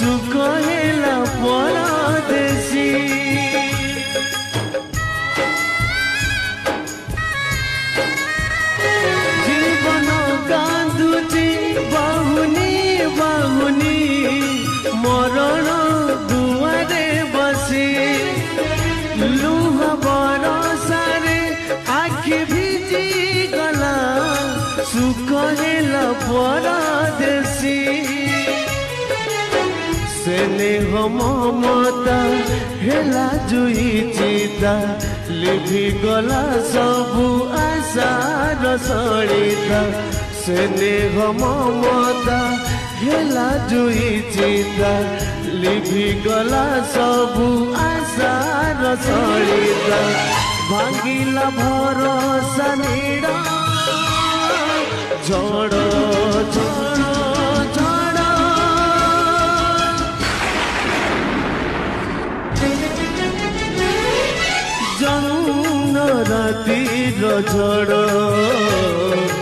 सुख हेला परदेसी जीवन कांदुची बाहुनी बाहुनी मरण दुआरे बसी लुह बरसारे आखि भिजी गला सुख हेला परदेसी स्नेह ममता हेला जुई चिता लिभि गला सबु आशार सड़िता स्नेह ममता हेला जुई चिता लिभि गला सबु आशार सड़िता भांगिला भरोसा नीड़ा झड़ झड़ जौन रातिर झड़